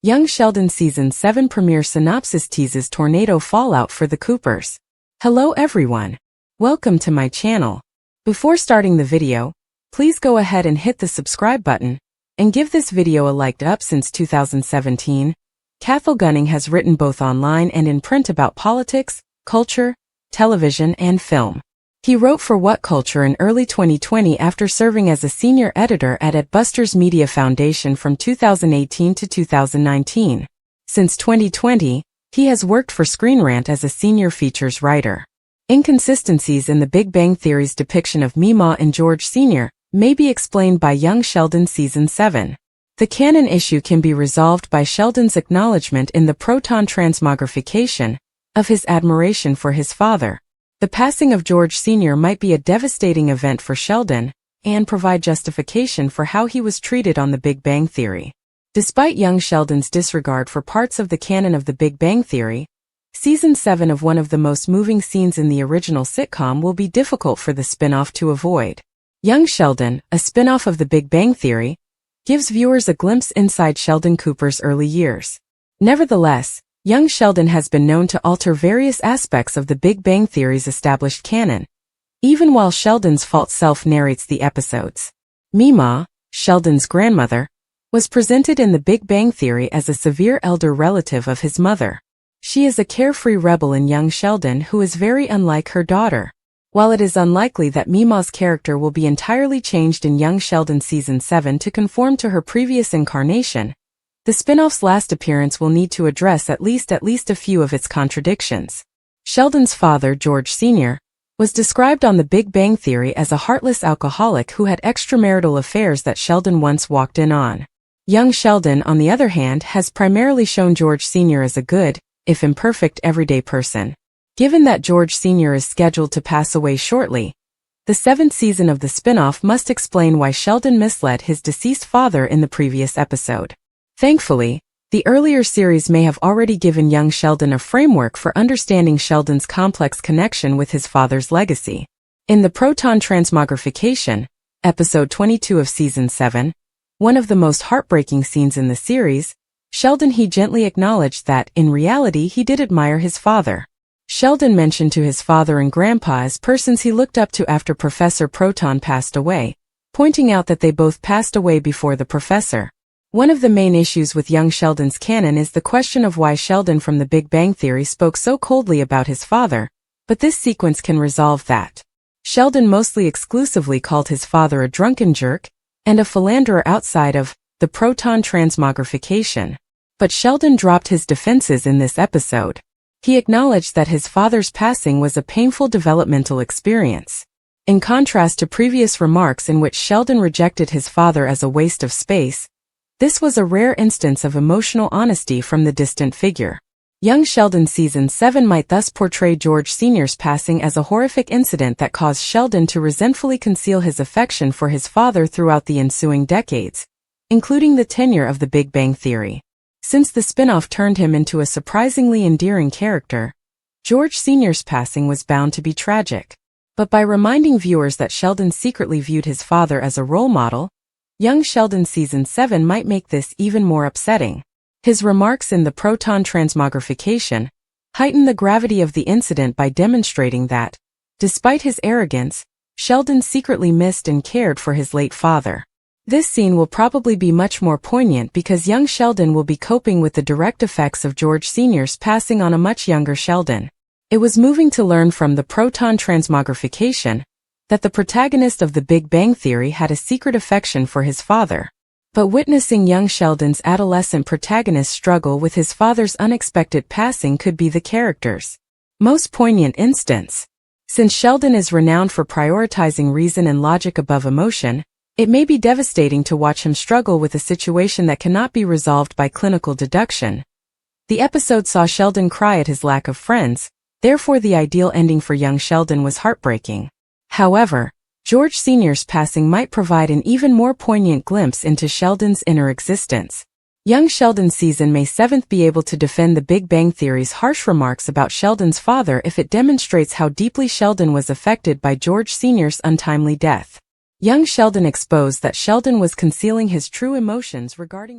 Young Sheldon Season 7 premiere synopsis teases tornado fallout for the Coopers. Hello everyone. Welcome to my channel. Before starting the video, please go ahead and hit the subscribe button, and give this video a like up. Since 2017, Cathal Gunning has written both online and in print about politics, culture, television, and film. He wrote for What Culture in early 2020 after serving as a senior editor at Adbusters Media Foundation from 2018 to 2019. Since 2020, he has worked for Screen Rant as a senior features writer. Inconsistencies in The Big Bang Theory's depiction of Meemaw and George Sr. may be explained by Young Sheldon Season 7. The canon issue can be resolved by Sheldon's acknowledgement in the proton transmogrification of his admiration for his father. The passing of George Sr. might be a devastating event for Sheldon, and provide justification for how he was treated on The Big Bang Theory. Despite young Sheldon's disregard for parts of the canon of The Big Bang Theory, Season 7 of one of the most moving scenes in the original sitcom will be difficult for the spin-off to avoid. Young Sheldon, a spin-off of The Big Bang Theory, gives viewers a glimpse inside Sheldon Cooper's early years. Nevertheless, young Sheldon has been known to alter various aspects of The Big Bang Theory's established canon, even while Sheldon's false self narrates the episodes. Meemaw, Sheldon's grandmother, was presented in The Big Bang Theory as a severe elder relative of his mother. She is a carefree rebel in young Sheldon who is very unlike her daughter. While it is unlikely that Meemaw's character will be entirely changed in Young Sheldon Season 7 to conform to her previous incarnation, the spin-off's last appearance will need to address at least a few of its contradictions. Sheldon's father, George Sr., was described on The Big Bang Theory as a heartless alcoholic who had extramarital affairs that Sheldon once walked in on. Young Sheldon, on the other hand, has primarily shown George Sr. as a good, if imperfect, everyday person. Given that George Sr. is scheduled to pass away shortly, the 7th season of the spin-off must explain why Sheldon misled his deceased father in the previous episode. Thankfully, the earlier series may have already given young Sheldon a framework for understanding Sheldon's complex connection with his father's legacy. In the proton transmogrification, episode 22 of Season 7, one of the most heartbreaking scenes in the series, Sheldon gently acknowledged that, in reality, he did admire his father. Sheldon mentioned to his father and grandpa as persons he looked up to after Professor Proton passed away, pointing out that they both passed away before the professor. One of the main issues with young Sheldon's canon is the question of why Sheldon from The Big Bang Theory spoke so coldly about his father, but this sequence can resolve that. Sheldon mostly exclusively called his father a drunken jerk and a philanderer outside of the proton transmogrification. But Sheldon dropped his defenses in this episode. He acknowledged that his father's passing was a painful developmental experience. In contrast to previous remarks in which Sheldon rejected his father as a waste of space, this was a rare instance of emotional honesty from the distant figure. Young Sheldon Season 7 might thus portray George Sr.'s passing as a horrific incident that caused Sheldon to resentfully conceal his affection for his father throughout the ensuing decades, including the tenure of The Big Bang Theory. Since the spin-off turned him into a surprisingly endearing character, George Sr.'s passing was bound to be tragic. But by reminding viewers that Sheldon secretly viewed his father as a role model, Young Sheldon Season 7 might make this even more upsetting. His remarks in the proton transmogrification heighten the gravity of the incident by demonstrating that, despite his arrogance, Sheldon secretly missed and cared for his late father. This scene will probably be much more poignant because young Sheldon will be coping with the direct effects of George Sr.'s passing on a much younger Sheldon. It was moving to learn from the proton transmogrification that the protagonist of The Big Bang Theory had a secret affection for his father. But witnessing young Sheldon's adolescent protagonist struggle with his father's unexpected passing could be the character's most poignant instance. Since Sheldon is renowned for prioritizing reason and logic above emotion, it may be devastating to watch him struggle with a situation that cannot be resolved by clinical deduction. The episode saw Sheldon cry at his lack of friends, therefore the ideal ending for young Sheldon was heartbreaking. However, George Sr.'s passing might provide an even more poignant glimpse into Sheldon's inner existence. Young Sheldon Season May 7 be able to defend The Big Bang Theory's harsh remarks about Sheldon's father if it demonstrates how deeply Sheldon was affected by George Sr.'s untimely death. Young Sheldon exposed that Sheldon was concealing his true emotions regarding the